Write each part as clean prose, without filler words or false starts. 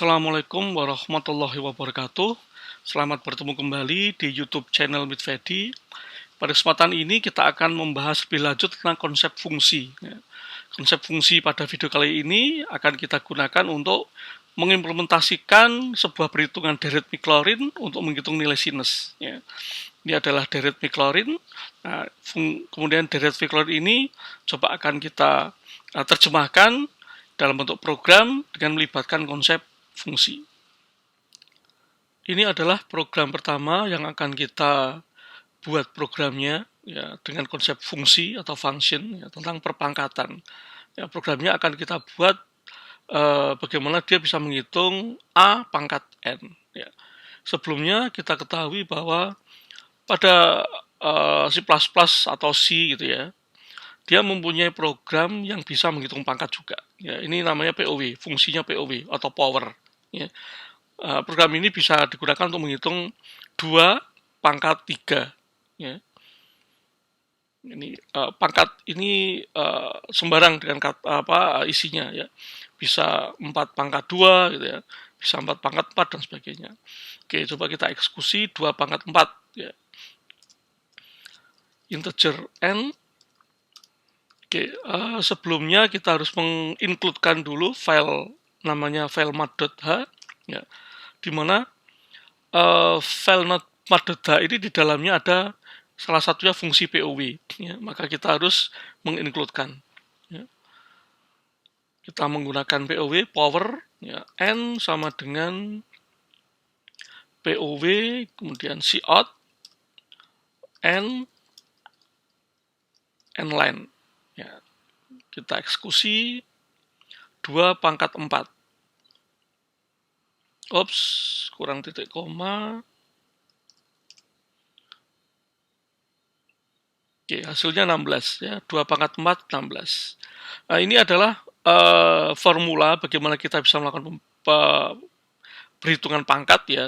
Assalamualaikum warahmatullahi wabarakatuh. Selamat bertemu kembali di YouTube channel Midvedi. Pada kesempatan ini kita akan membahas lebih lanjut tentang konsep fungsi. Konsep fungsi pada video kali ini akan kita gunakan untuk mengimplementasikan sebuah perhitungan Deret Maclaurin untuk menghitung nilai sinus. Ini adalah Deret Maclaurin. Nah, kemudian Deret Maclaurin ini coba akan kita terjemahkan dalam bentuk program dengan melibatkan konsep fungsi. Ini adalah program pertama yang akan kita buat programnya ya, dengan konsep fungsi atau function ya, tentang perpangkatan. Ya, programnya akan kita buat bagaimana dia bisa menghitung A pangkat N. Ya. Sebelumnya kita ketahui bahwa pada C++ atau C gitu ya, dia mempunyai program yang bisa menghitung pangkat juga. Ya, ini namanya POW, fungsinya POW atau power. Ya. Program ini bisa digunakan untuk menghitung 2 pangkat 3. Ya. Ini pangkat ini sembarang dengan isinya ya. Bisa 4 pangkat 2 gitu ya. Bisa 4 pangkat 4 dan sebagainya. Oke, coba kita eksekusi 2 pangkat 4 ya. Integer n. Oke, sebelumnya kita harus mengincludekan dulu file namanya file mat.h ya, di mana file mat.h ini di dalamnya ada salah satunya fungsi POW ya, maka kita harus mengincludekan ya. Kita menggunakan POW power ya, n sama dengan POW kemudian cout n line ya. Kita eksekusi 2 pangkat 4. Ops, kurang titik koma. Oke, hasilnya 16 ya. 2 pangkat 4 16. Nah, ini adalah formula bagaimana kita bisa melakukan perhitungan pangkat ya.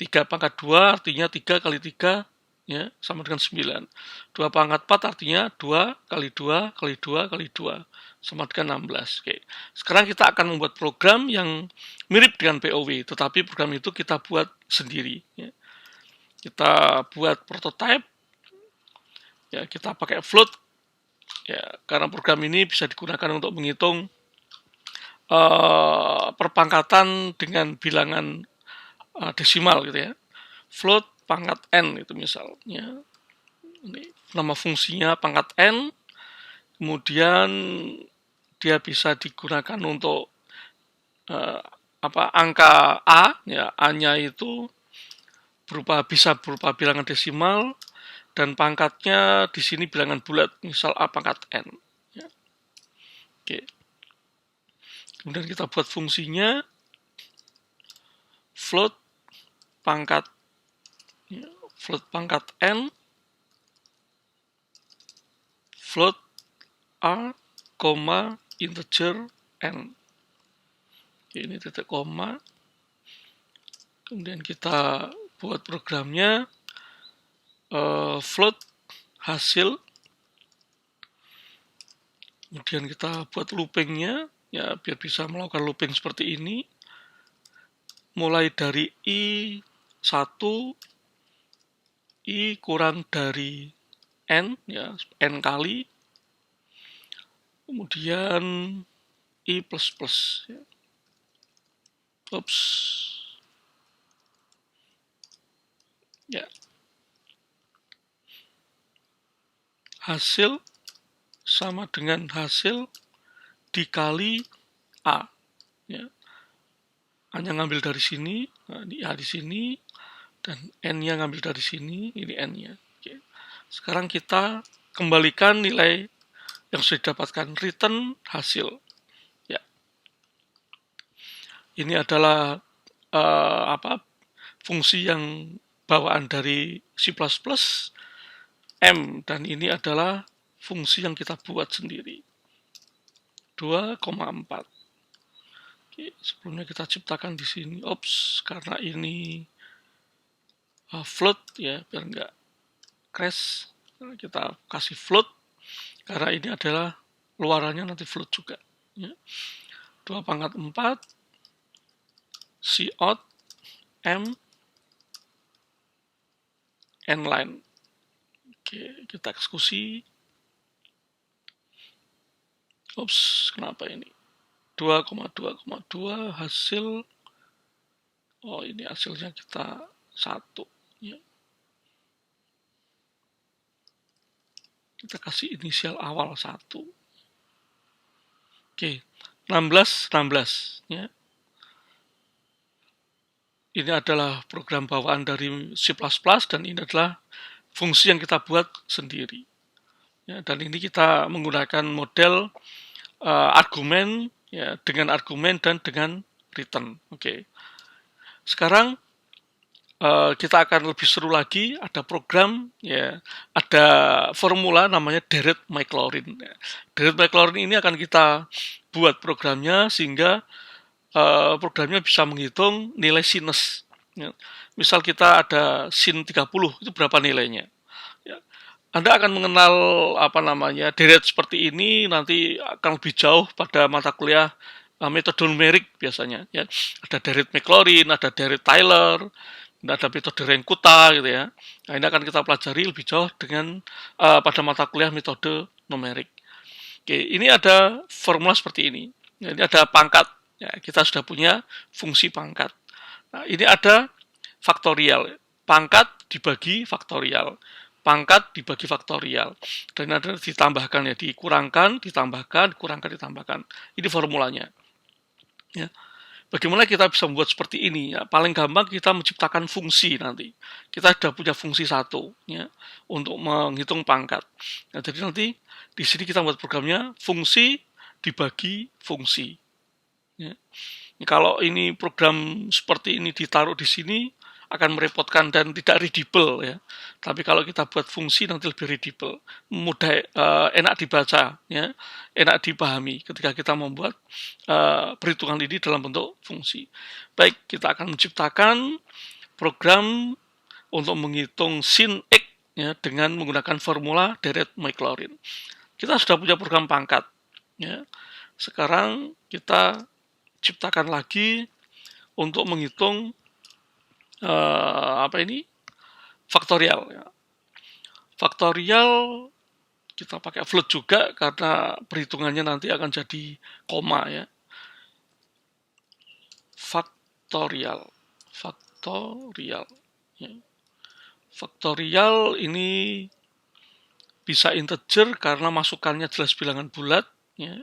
3 pangkat 2 artinya 3 kali 3 ya, sama dengan 9. 2 pangkat 4 artinya 2 kali 2 kali 2 kali 2 sama dengan 16. Oke. Sekarang kita akan membuat program yang mirip dengan POW, tetapi program itu kita buat sendiri ya. Kita buat prototype ya, kita pakai float ya, karena program ini bisa digunakan untuk menghitung perpangkatan dengan bilangan desimal gitu ya. Float pangkat n itu misalnya. Ini nama fungsinya pangkat n. Kemudian dia bisa digunakan untuk angka a ya, a-nya itu bisa berupa bilangan desimal dan pangkatnya di sini bilangan bulat, misal a pangkat n ya. Oke. Kemudian kita buat fungsinya float pangkat ya, float pangkat n float a, integer n. Ini titik koma. Kemudian kita buat programnya float hasil. Kemudian kita buat loopingnya ya, biar bisa melakukan looping seperti ini. Mulai dari I1, I kurang dari N ya, N kali. Kemudian I plus plus ya. Oops. Ya. Hasil sama dengan hasil dikali A ya. A-nya ngambil dari sini, nah, di A di sini, dan N-nya ngambil dari sini, ini N-nya. Oke. Sekarang kita kembalikan nilai yang sudah didapatkan, return hasil. Ya. Ini adalah fungsi yang bawaan dari C++, M, dan ini adalah fungsi yang kita buat sendiri. 2,4. Oke, sebelumnya kita ciptakan di sini. Ops, karena ini float ya, biar nggak crash. Kita kasih float karena ini adalah luarannya nanti float juga. Ya. 2 pangkat 4 cout m n line. Oke, kita eksekusi. Ups, kenapa ini? 2,2,2 hasil. Oh, ini hasilnya kita 1. Ya. Kita kasih inisial awal 1. Oke, 16. Ya. Ini adalah program bawaan dari C++ dan ini adalah fungsi yang kita buat sendiri. Ya, dan ini kita menggunakan model argumen, ya, dengan argumen dan dengan return. Oke. Sekarang kita akan lebih seru lagi. Ada program, ya, ada formula namanya Dirac-Maclaurin. Ya. Dirac-Maclaurin ini akan kita buat programnya sehingga programnya bisa menghitung nilai sinus. Ya. Misal kita ada sin 30, itu berapa nilainya? Ya. Anda akan mengenal Dirac seperti ini nanti akan lebih jauh pada mata kuliah metode numerik biasanya. Ya. Ada Dirac-Maclaurin, ada Dirac-Tyler, ada metode Renkuta gitu ya. Nah, ini akan kita pelajari lebih jauh dengan pada mata kuliah metode numerik. Oke, ini ada formula seperti ini. Ini ada pangkat. Ya, kita sudah punya fungsi pangkat. Nah, ini ada faktorial. Pangkat dibagi faktorial. Pangkat dibagi faktorial. Dan ada ditambahkan, ya, dikurangkan, ditambahkan, dikurangkan, ditambahkan. Ini formulanya. Ya. Bagaimana kita bisa membuat seperti ini? Ya, paling gampang kita menciptakan fungsi nanti. Kita sudah punya fungsi 1, ya, untuk menghitung pangkat. Nah, jadi nanti di sini kita membuat programnya fungsi dibagi fungsi. Ya. Kalau ini program seperti ini ditaruh di sini akan merepotkan dan tidak readable, ya. Tapi kalau kita buat fungsi nanti lebih readable, mudah, enak dibaca, ya, enak dipahami ketika kita membuat perhitungan ini dalam bentuk fungsi. Baik, kita akan menciptakan program untuk menghitung sin X, ya, dengan menggunakan formula Dirac-Maclaurin. Kita sudah punya program pangkat, ya. Sekarang kita ciptakan lagi untuk menghitung faktorial. Ya. Faktorial kita pakai float juga karena perhitungannya nanti akan jadi koma, ya. Faktorial. Ya. Faktorial ini bisa integer karena masukannya jelas bilangan bulat, ya.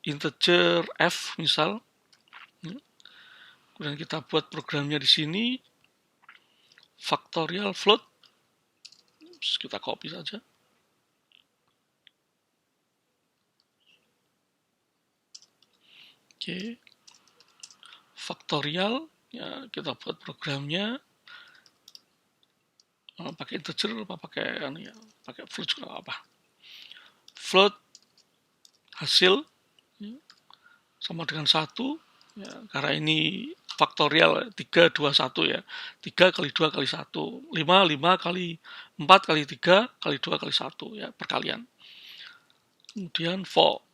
Integer f misal. Kemudian kita buat programnya di sini, faktorial float, kita copy saja. Oke, faktorial, ya, kita buat programnya pakai integer apa pakai float juga apa. Float hasil, ya, sama dengan 1, ya, karena ini faktorial 3, 2, 1, ya. 3 kali 2 kali 1. 5 kali 4 kali 3 kali 2 kali 1, ya, perkalian. Kemudian for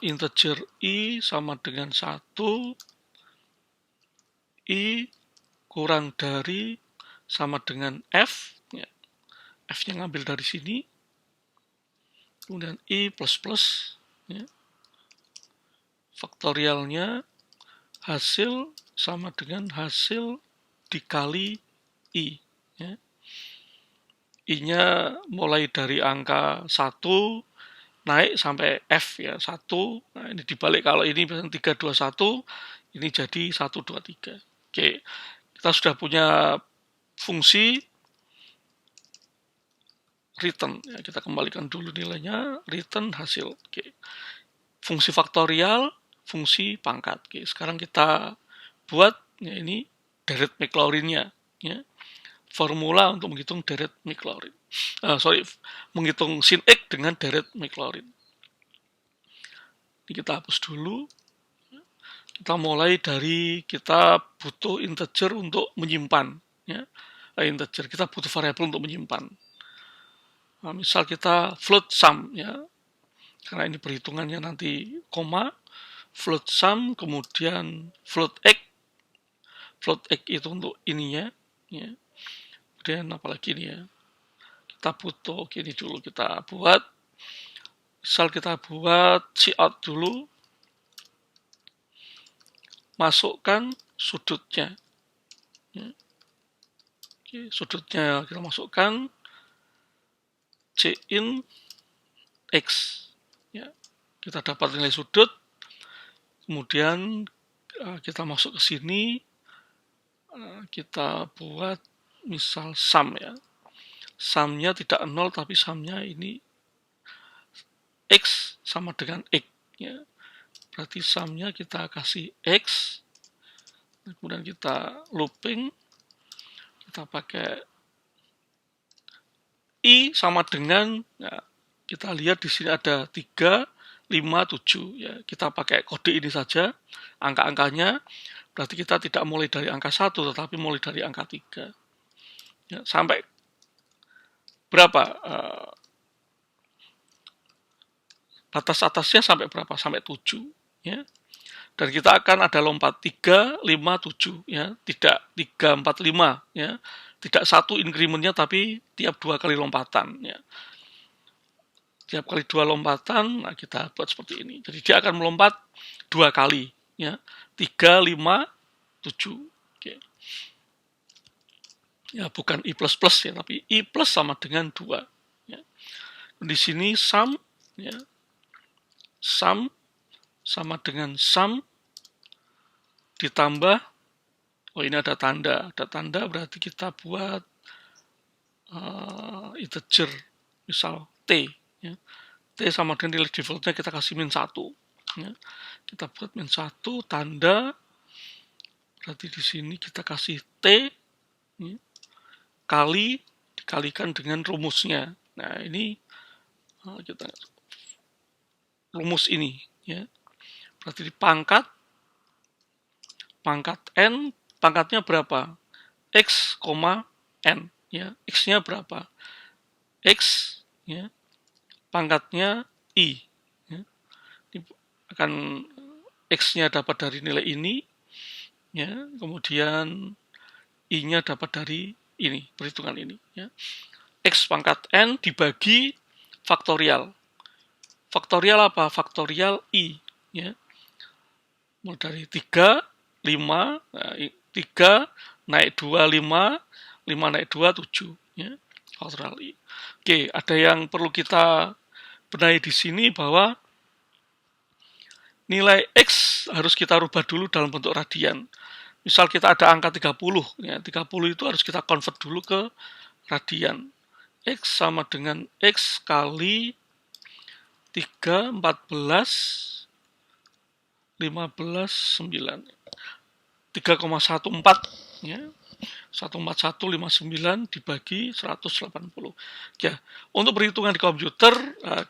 integer i sama dengan 1, i kurang dari sama dengan f, ya. F-nya ngambil dari sini. Kemudian i plus, ya. Faktorialnya hasil sama dengan hasil dikali i, ya. I-nya mulai dari angka 1 naik sampai f, ya, 1. Nah, ini dibalik, kalau ini 3, 2, 1, ini jadi 1, 2, 3. Oke, kita sudah punya fungsi return, ya, kita kembalikan dulu nilainya, return hasil. Oke. Fungsi faktorial, fungsi pangkat. Oke, sekarang kita buat, ya, ini Dirac-Maclaurin-nya, ya. Formula untuk menghitung Dirac-Maclaurin. Menghitung sin X dengan Dirac-Maclaurin. Ini kita hapus dulu. Kita mulai dari kita butuh integer untuk menyimpan, ya. Integer, kita butuh variabel untuk menyimpan. Nah, misal kita float sum, ya, karena ini perhitungannya nanti koma, float sum, kemudian float x. Float x itu untuk ininya, ya. Kemudian apalagi ini ya, kita butuh gini dulu, kita buat, misal kita buat cout dulu, masukkan sudutnya, ya. Oke, sudutnya kita masukkan cin x, ya. Kita dapat nilai sudut, kemudian kita masuk ke sini, kita buat misal sum ya, sumnya tidak 0 tapi sumnya ini x sama dengan x, ya. Berarti sumnya kita kasih x, kemudian kita looping, kita pakai i sama dengan, ya, kita lihat di sini ada 3, 5, 7, ya. Kita pakai kode ini saja, angka-angkanya, berarti kita tidak mulai dari angka 1, tetapi mulai dari angka 3. Ya, sampai berapa? Batas atasnya sampai berapa? Sampai 7. Ya. Dan kita akan ada lompat 3, 5, 7. Ya. Tidak 3, 4, 5. Ya. Tidak satu incrementnya, tapi tiap 2 kali lompatan. Ya. Tiap kali 2 lompatan, nah kita buat seperti ini. Jadi dia akan melompat 2 kali. Ya. 3, 5, 7. Oke. Ya, bukan i++ ya, tapi i plus sama dengan 2. Ya. Di sini sum, ya, sum sama dengan sum ditambah, oh ini ada tanda berarti kita buat integer, misal t, ya. T sama dengan nilai defaultnya kita kasih -1, ya. Kita buat -1 tanda, berarti di sini kita kasih t, ya, kali dikalikan dengan rumusnya. Nah ini kita rumus ini, ya. Berarti di pangkat n, pangkatnya berapa? X, n, ya. X-nya berapa? X, ya. Pangkatnya i, ya. Akan X-nya dapat dari nilai ini, ya. Kemudian i-nya dapat dari ini, perhitungan ini, ya. X pangkat n dibagi faktorial. Faktorial apa? Faktorial i, ya. Mulai dari 3, 5, 3 naik 2, 5, 5 naik 2, 7, ya. Faktorial i. Oke, ada yang perlu kita benahi di sini bahwa nilai X harus kita rubah dulu dalam bentuk radian. Misal kita ada angka 30, ya, 30 itu harus kita convert dulu ke radian. X sama dengan X kali 3, 14, 15, 9. 3,14, ya. 14159 dibagi 180. Ya, untuk perhitungan di komputer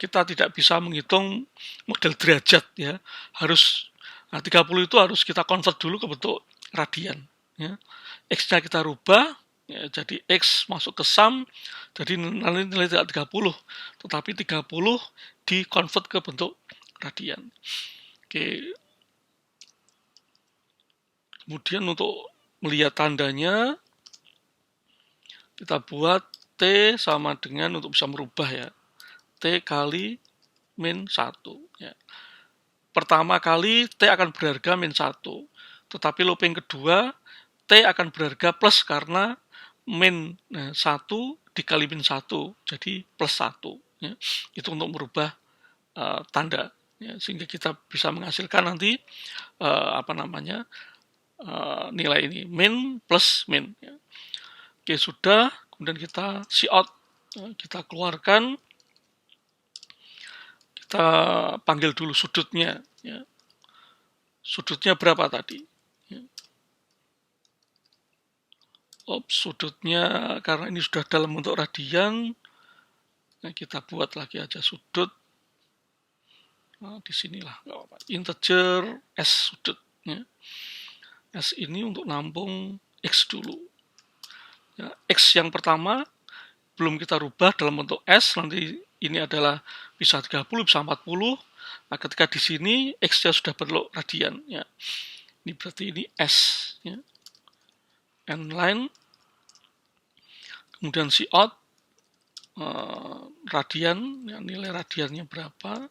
kita tidak bisa menghitung model derajat, ya. Harus 30 itu harus kita convert dulu ke bentuk radian, ya. X-nya kita rubah, ya, jadi X masuk ke sum, jadi nilai tidak 30, tetapi 30 di-convert ke bentuk radian. Oke. Kemudian untuk melihat tandanya, kita buat T sama dengan, untuk bisa merubah, ya, T kali -1. Ya. Pertama kali T akan berharga -1, tetapi looping kedua T akan berharga plus karena -1 dikali -1, jadi +1. Ya. Itu untuk merubah tanda, ya, sehingga kita bisa menghasilkan nanti nilai ini min plus min, ya. Oke, sudah. Kemudian kita cout, kita keluarkan, kita panggil dulu sudutnya, ya. Sudutnya berapa tadi, ya. Sudutnya karena ini sudah dalam bentuk radian, nah kita buat lagi aja sudut. Nah, disinilah integer S sudut, ya. S ini untuk nampung X dulu, ya. X yang pertama belum kita rubah dalam bentuk S, nanti ini adalah bisa 30, bisa 40. Nah, ketika di sini X-nya sudah berbentuk radian, ya. Ini berarti ini S, ya. N-line, kemudian si out, radian, ya, nilai radiannya berapa?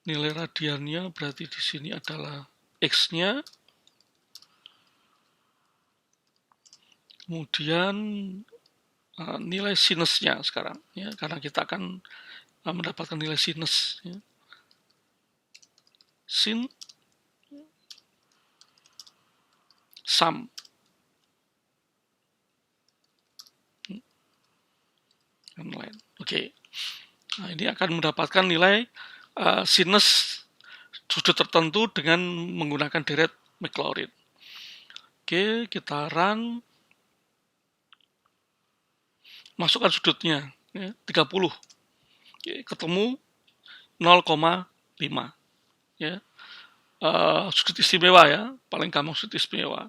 Nilai radiannya berarti di sini adalah X-nya, kemudian nilai sinusnya sekarang, ya, karena kita akan mendapatkan nilai sinus, ya. Sin sum. Oke. Nah, ini akan mendapatkan nilai sinus sudut tertentu dengan menggunakan deret Maclaurin. Oke, kita run. Masukkan sudutnya, ya, 30. Oke, ketemu 0,5. Ya. Sudut istimewa, ya, paling gampang sudut istimewa.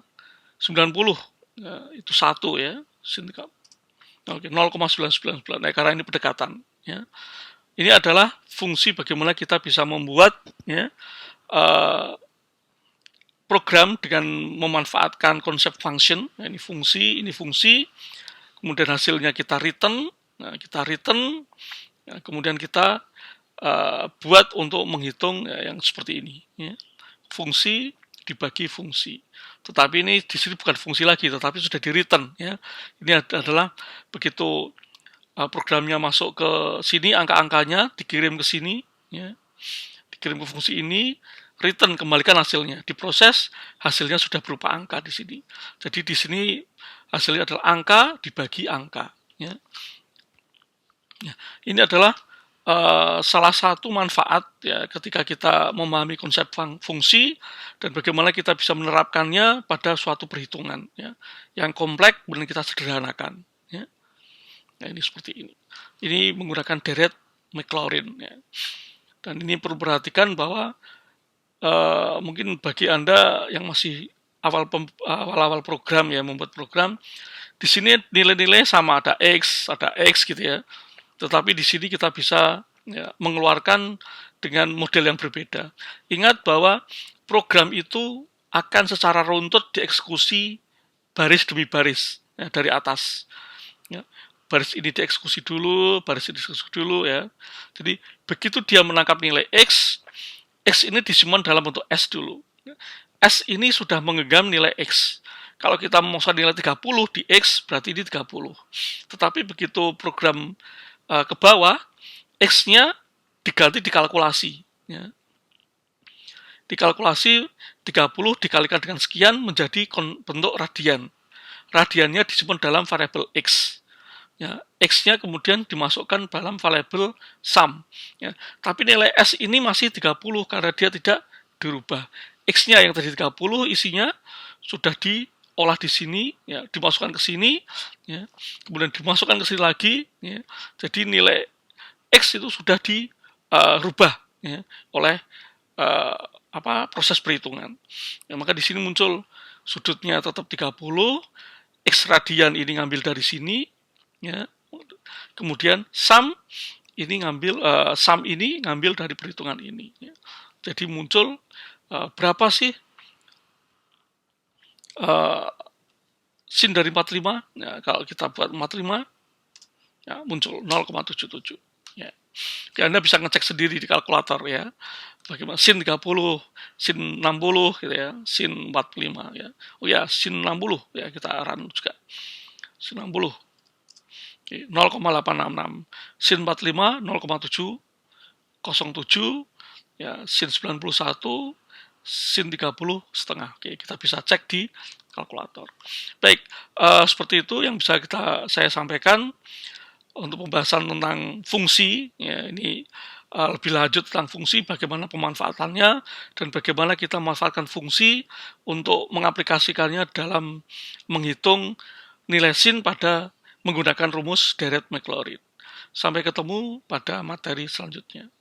90, ya, itu 1, ya. Oke, 0,999. Nah, karena ini pendekatan, ya. Ini adalah fungsi bagaimana kita bisa membuat, ya, program dengan memanfaatkan konsep function. Nah, ini fungsi, kemudian hasilnya kita return. Nah, ya, kemudian kita buat untuk menghitung, ya, yang seperti ini, ya. Fungsi dibagi fungsi. Tetapi ini di sini bukan fungsi lagi, tetapi sudah di return, ya. Ini adalah begitu programnya masuk ke sini, angka-angkanya dikirim ke sini, ya. Dikirim ke fungsi ini, return, kembalikan hasilnya. Diproses, hasilnya sudah berupa angka di sini. Jadi di sini hasilnya adalah angka dibagi angka, ya. Ya, ini adalah salah satu manfaat, ya, ketika kita memahami konsep fungsi dan bagaimana kita bisa menerapkannya pada suatu perhitungan, ya, yang kompleks dan kita sederhanakan, ya. Nah, ini seperti ini. Ini menggunakan deret Maclaurin, ya. Dan ini perlu perhatikan bahwa mungkin bagi Anda yang masih awal-awal program, ya, membuat program, di sini nilai-nilai sama, ada X gitu, ya. Tetapi di sini kita bisa, ya, mengeluarkan dengan model yang berbeda. Ingat bahwa program itu akan secara runtut dieksekusi baris demi baris, ya, dari atas. Ya. Baris ini dieksekusi dulu, baris ini dieksekusi dulu, ya. Jadi begitu dia menangkap nilai X ini disimpan dalam bentuk S dulu. S ini sudah menggenggam nilai X. Kalau kita memasukkan nilai 30 di X, berarti ini 30. Tetapi begitu program ke bawah, X-nya diganti dikalkulasi, ya. Dikalkulasi 30 dikalikan dengan sekian menjadi bentuk radian. Radiannya disimpan dalam variabel X. Ya, X-nya kemudian dimasukkan dalam variabel sum. Ya. Tapi nilai S ini masih 30 karena dia tidak dirubah. X-nya yang tadi 30 isinya sudah diolah di sini, ya, dimasukkan ke sini, ya, kemudian dimasukkan ke sini lagi, ya. Jadi nilai X itu sudah dirubah, ya, oleh proses perhitungan. Ya, maka di sini muncul sudutnya tetap 30, X radian ini ngambil dari sini, ya. Kemudian sum ini ngambil dari perhitungan ini, ya. Jadi muncul berapa sih sin dari 45, ya, kalau kita buat 45, ya, muncul 0,77, ya. Oke, Anda bisa ngecek sendiri di kalkulator, ya, bagaimana sin 30, sin 60 gitu, ya, sin 45, ya. Oh ya, sin 60, ya, kita run juga. Sin 60. Oke, 0,866. Sin 45 0,707, ya, sin 91, sin 30 setengah. Oke, kita bisa cek di kalkulator. Baik, seperti itu yang bisa saya sampaikan untuk pembahasan tentang fungsi, ya. Ini lebih lanjut tentang fungsi, bagaimana pemanfaatannya dan bagaimana kita memanfaatkan fungsi untuk mengaplikasikannya dalam menghitung nilai sin pada menggunakan rumus deret Maclaurin. Sampai ketemu pada materi selanjutnya.